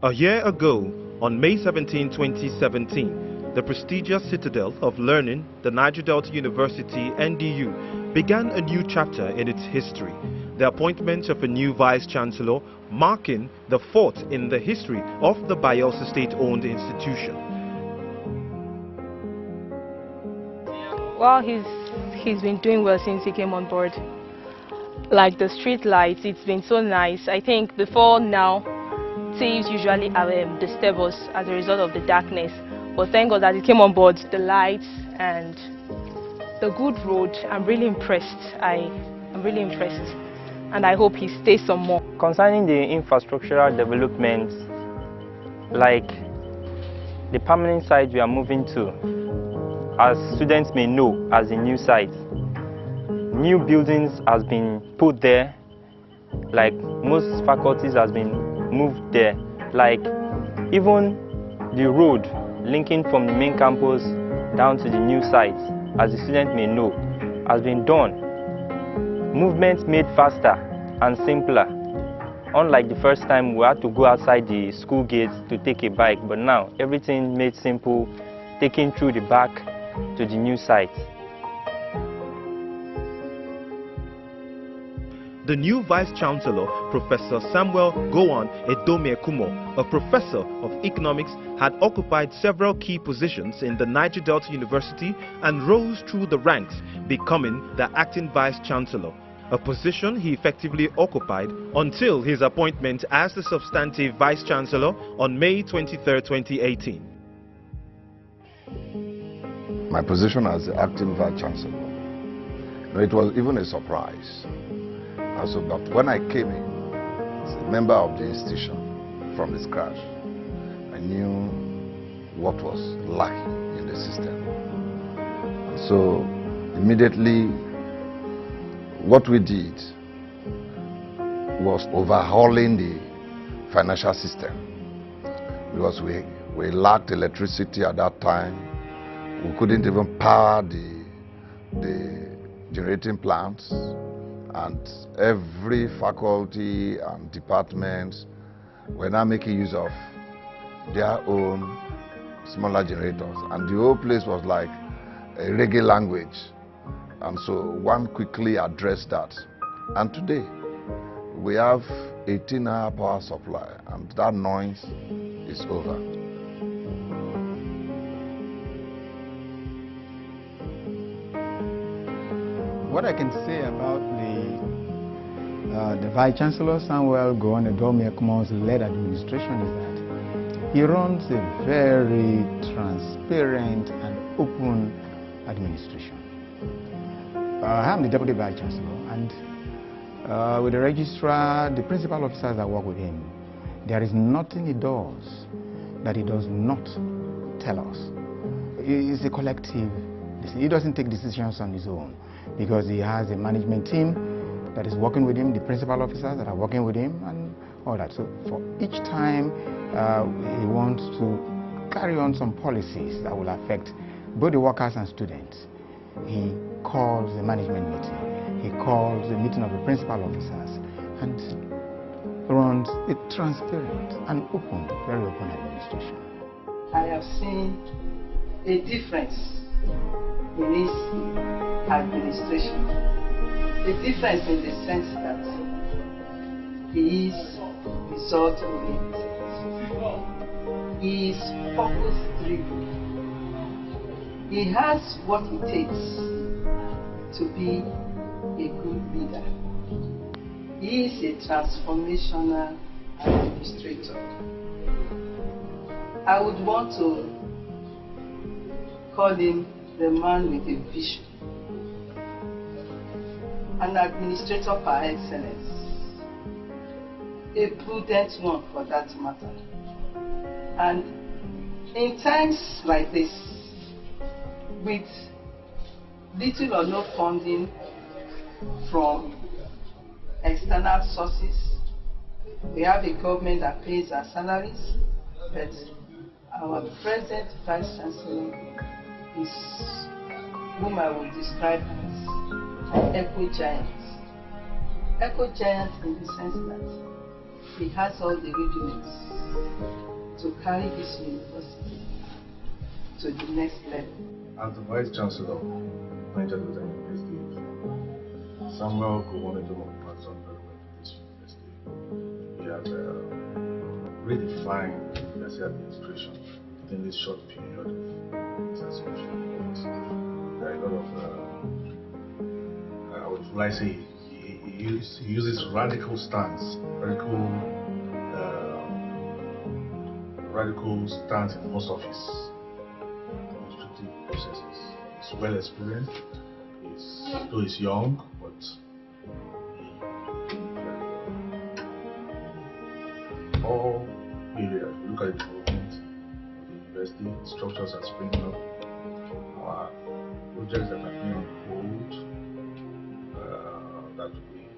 A year ago, on May 17, 2017, the prestigious citadel of learning, the Niger Delta University, NDU, began a new chapter in its history, the appointment of a new Vice-Chancellor, marking the fourth in the history of the Bayelsa State-owned institution. Well, he's been doing well since he came on board. Like the street lights, it's been so nice. I think before now, thieves usually disturb us as a result of the darkness. But thank God that he came on board, the lights and the good road. I'm really impressed. I'm really impressed. And I hope he stays some more. Concerning the infrastructural development, like the permanent site we are moving to, as students may know, as a new site, new buildings has been put there, like most faculties has been moved there, like even the road linking from the main campus down to the new site, as the student may know, has been done. Movement made faster and simpler. Unlike the first time we had to go outside the school gates to take a bike, but now everything made simple, taking through the back to the new site. The new Vice-Chancellor, Professor Gowon Edoumiekumo, a professor of economics, had occupied several key positions in the Niger Delta University and rose through the ranks, becoming the acting Vice-Chancellor, a position he effectively occupied until his appointment as the substantive Vice-Chancellor on May 23, 2018. My position as the acting Vice-Chancellor, it was even a surprise. But when I came in as a member of the institution from the scratch, I knew what was lacking in the system. And so immediately what we did was overhauling the financial system, because we lacked electricity at that time. We couldn't even power the generating plants. And every faculty and department were now making use of their own smaller generators. And the whole place was like a reggae language. And so one quickly addressed that. And today, we have 18-hour power supply, and that noise is over. What I can say about the Vice-Chancellor, Gowon Edoumiekumo's led administration is that he runs a very transparent and open administration. I'm the Deputy Vice-Chancellor, and with the registrar, the principal officers that work with him, there is nothing he does that he does not tell us. It's a collective. He doesn't take decisions on his own, because he has a management team that is working with him, the principal officers that are working with him, and all that. So for each time he wants to carry on some policies that will affect both the workers and students, he calls a management meeting, he calls a meeting of the principal officers, and runs a transparent and open, very open administration. I have seen a difference in his administration. A difference in the sense that he is result-oriented. He is purpose-driven. He has what it takes to be a good leader. He is a transformational administrator. I would want to call him the man with a vision, an administrator par excellence, a prudent one for that matter. And in times like this, with little or no funding from external sources, we have a government that pays our salaries, but our present Vice-Chancellor is whom I would describe as an eco-giant. Eco-giant in the sense that he has all the rudiments to carry this university to the next level. As the Vice Chancellor of Niger Delta University, Samuel Gowon Edoumiekumo has done very well for this university. He has redefined university administration within this short period of his association. There are a lot of, what I say, he uses radical stance, radical stance in most of his administrative processes. He's well experienced, though he's young, but all areas, look at the development of the university, structures are springing up, our projects that are being on hold, that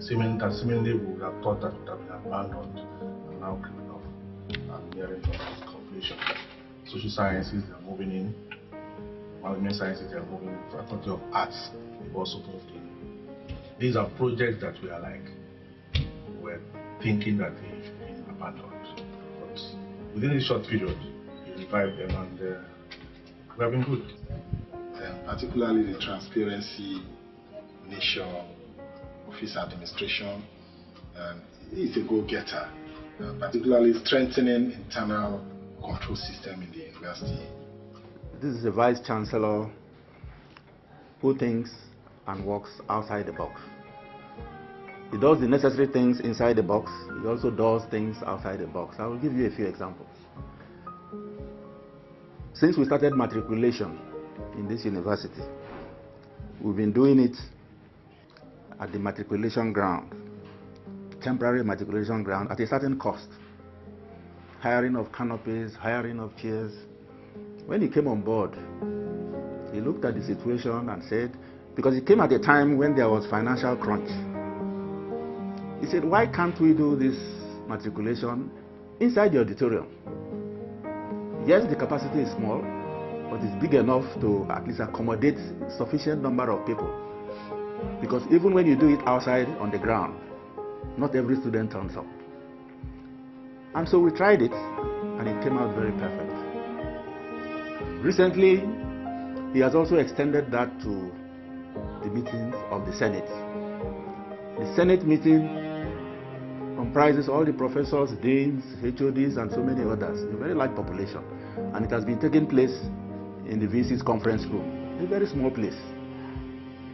seemingly we would have thought that would have been abandoned and now creeping off and nearing completion. Social sciences are moving in, management sciences are moving in, faculty of arts they've also moved in. These are projects that we are we're thinking that they've been abandoned. But within a short period, we revived them and we have been good. And particularly the transparency nature of his administration, and he's a go-getter, particularly strengthening internal control system in the university. This is a Vice Chancellor who thinks and works outside the box. He does the necessary things inside the box. He also does things outside the box. I will give you a few examples. Since we started matriculation in this university, we've been doing it at the matriculation ground, temporary matriculation ground, at a certain cost. Hiring of canopies, hiring of chairs. When he came on board, he looked at the situation and said, because it came at a time when there was financial crunch, he said, why can't we do this matriculation inside the auditorium? Yes, the capacity is small, but it's big enough to at least accommodate sufficient number of people. Because even when you do it outside on the ground, not every student turns up. And so we tried it, and it came out very perfect. Recently, he has also extended that to the meetings of the Senate. The Senate meeting comprises all the professors, deans, HODs, and so many others, a very large population. And it has been taking place in the VC's conference room, a very small place.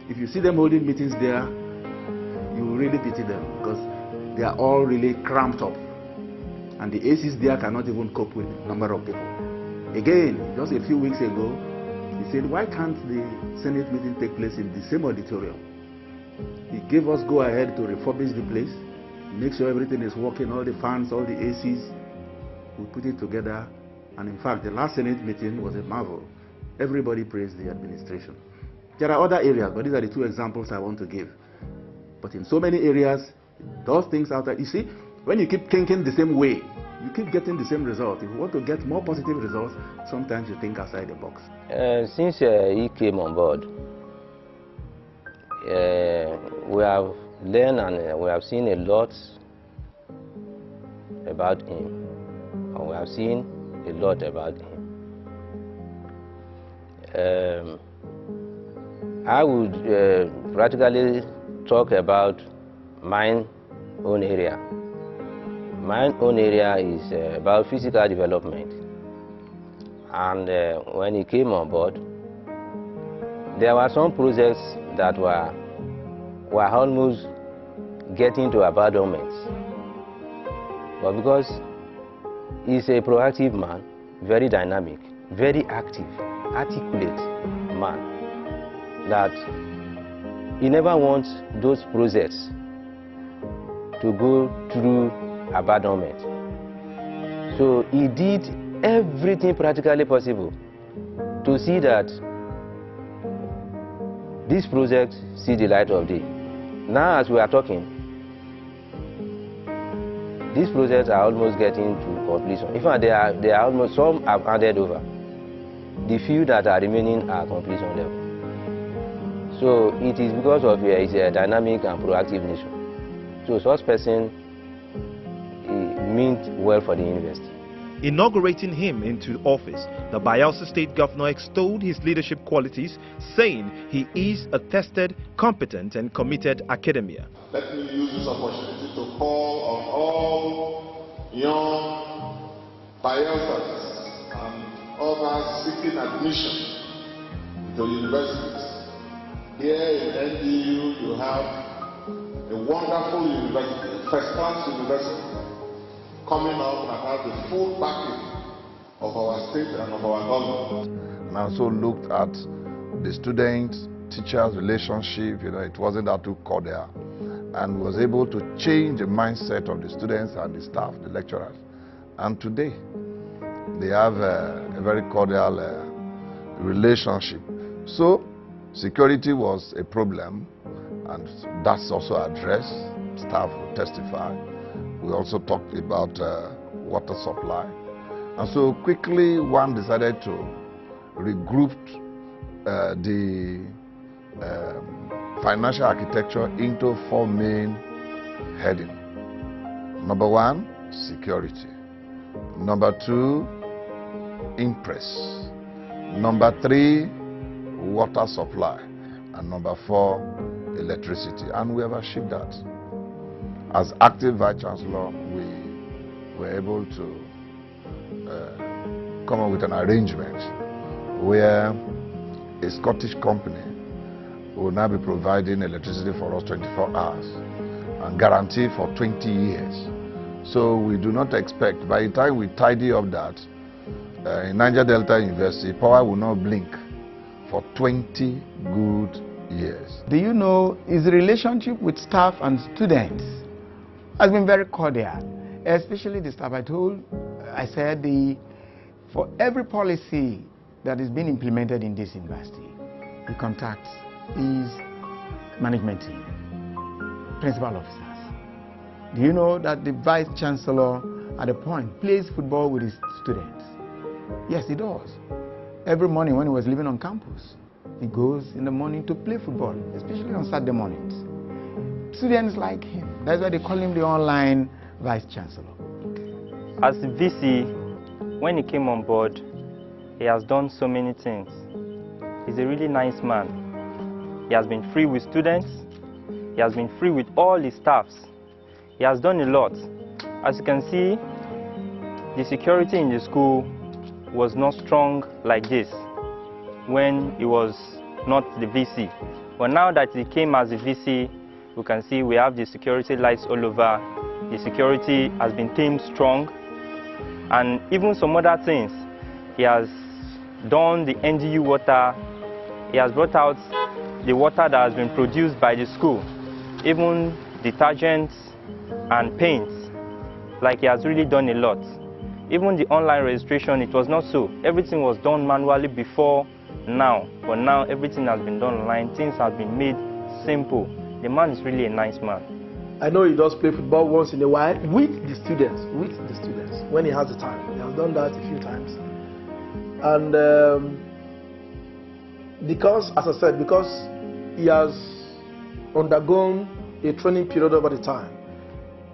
If you see them holding meetings there, you will really pity them because they are all really cramped up. And the ACs there cannot even cope with the number of people. Again, just a few weeks ago, he said, why can't the Senate meeting take place in the same auditorium? He gave us go ahead to refurbish the place, make sure everything is working, all the fans, all the ACs. We put it together. And in fact, the last Senate meeting was a marvel. Everybody praised the administration. There are other areas, but these are the two examples I want to give. But in so many areas, those things out there, you see, when you keep thinking the same way, you keep getting the same result. If you want to get more positive results, sometimes you think outside the box. Since he came on board, we have learned and we have seen a lot about him. And we have seen a lot about him. I would practically talk about my own area. My own area is about physical development. And when he came on board, there were some projects that were almost getting to abandonment. But because he's a proactive man, very dynamic, very active, articulate man, that he never wants those projects to go through abandonment. So he did everything practically possible to see that this project see the light of day. Now as we are talking, these projects are almost getting to completion. In fact, they are almost, some have handed over. The few that are remaining are completion level. So it is because of his dynamic and proactive nature. So such person, meant well for the university. Inaugurating him into office, the Bayelsa State Governor extolled his leadership qualities, saying he is a tested, competent and committed academia. Let me use this opportunity to call on all young Bayelsans and others seeking admission into universities. Here in NDU you have a wonderful university, first-class university, coming up and have the full backing of our state and of our government. And I also looked at the student-teachers relationship. It wasn't that too cordial, and was able to change the mindset of the students and the staff, the lecturers. And today, they have a very cordial relationship. So, security was a problem, and that's also addressed. Staff will testify. We also talked about water supply. And so quickly one decided to regroup the financial architecture into 4 main headings. Number 1, security. Number 2, interest. Number 3, water supply. And number 4, electricity. And we have achieved that. As active Vice Chancellor, we were able to come up with an arrangement where a Scottish company will now be providing electricity for us 24 hours and guaranteed for 20 years. So we do not expect, by the time we tidy up that, in Niger Delta University, power will not blink for 20 good years. Do you know his relationship with staff and students has been very cordial, especially the staff. I said for every policy that is being implemented in this university, he contacts his management team, principal officers. Do you know that the Vice Chancellor at a point plays football with his students? Yes, he does. Every morning when he was living on campus, he goes in the morning to play football, especially on Saturday mornings. Students like him. That's why they call him the online Vice Chancellor. As the VC, when he came on board, he has done so many things. He's a really nice man. He has been free with students. He has been free with all his staffs. He has done a lot. As you can see, the security in the school was not strong like this when he was not the VC. But now that he came as a VC, you can see we have the security lights all over. The security has been tamed strong. And even some other things. He has done the NDU water. He has brought out the water that has been produced by the school. Even detergents and paints. Like he has really done a lot. Even the online registration, it was not so. Everything was done manually before now. But now everything has been done online. Things have been made simple. The man is really a nice man. I know he does play football once in a while with the students, when he has the time. He has done that a few times. And because, as I said, because he has undergone a training period over the time,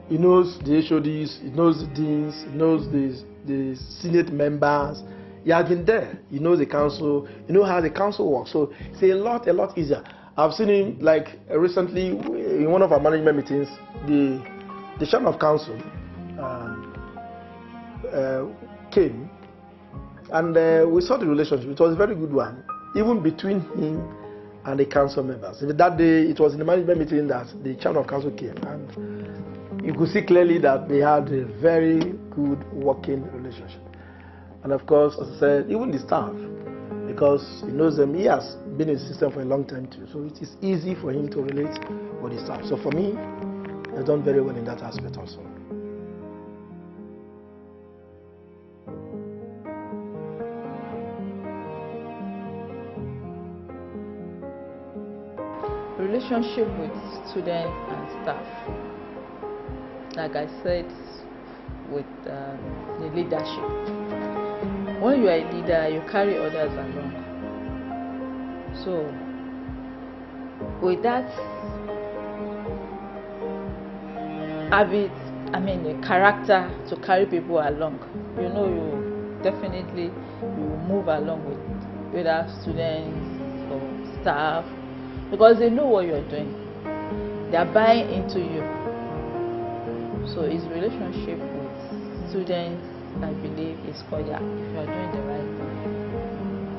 he knows the HODs, he knows the deans, he knows the Senate members. He has been there. He knows the council. He knows how the council works. So it's a lot easier. I've seen him, like recently in one of our management meetings, the chairman of council came, and we saw the relationship. It was a very good one, even between him and the council members. That day, it was in the management meeting that the chairman of council came, and you could see clearly that they had a very good working relationship. And of course, as I said, even the staff, because he knows them, he has been in the system for a long time too, so it is easy for him to relate with his staff. So for me, I've done very well in that aspect also. Relationship with students and staff. Like I said, with the leadership. When you are a leader, you carry others along. So, with that habit a character to carry people along. You know, you definitely will move along with whether students or staff, because they know what you're doing. They are buying into you. So his relationship with students, I believe, is cordial if you are doing the right thing.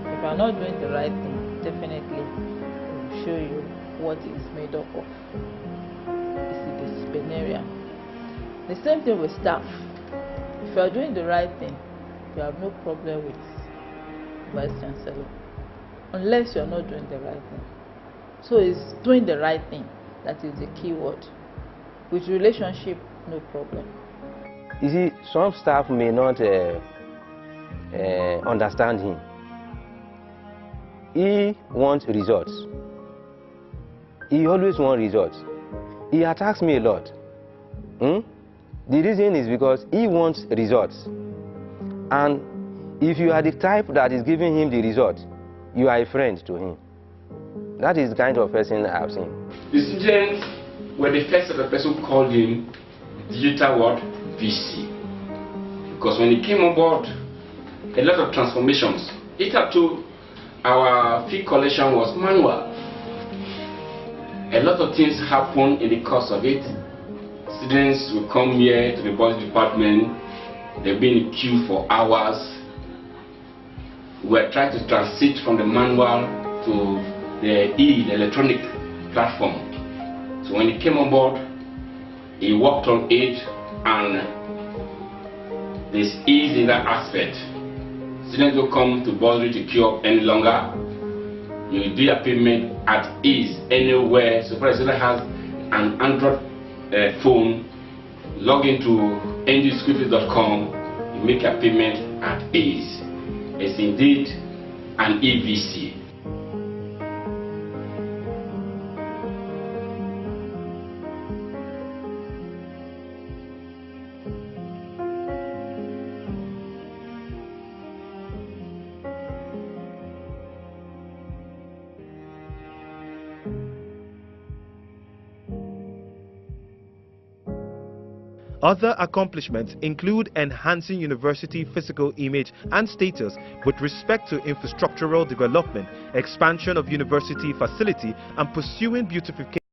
If you are not doing the right thing, definitely it will show you what it is made up of. It's a disciplinarian. The same thing with staff. If you are doing the right thing, you have no problem with Vice Chancellor, unless you are not doing the right thing. So it's doing the right thing that is the key word. With relationship, no problem. You see, some staff may not understand him. He wants results. He always wants results. He attacks me a lot. The reason is because he wants results. And if you are the type that is giving him the result, you are a friend to him. That is the kind of person I have seen. The students were the first of the person who called him digital what? VC. Because when he came on board, a lot of transformations. Hitherto, our fee collection was manual. A lot of things happen in the course of it. Students will come here to the budget department, they'll be in the queue for hours. We're trying to transit from the manual to the electronic platform. So when he came on board, he worked on it, and there's ease in that aspect. Students don't come to Bursary to queue up any longer. You do your payment at ease anywhere. So for a student has an Android phone, log into ndschoolfees.com, you make your payment at ease. It's indeed an EVC. Other accomplishments include enhancing university physical image and status with respect to infrastructural development, expansion of university facility, and pursuing beautification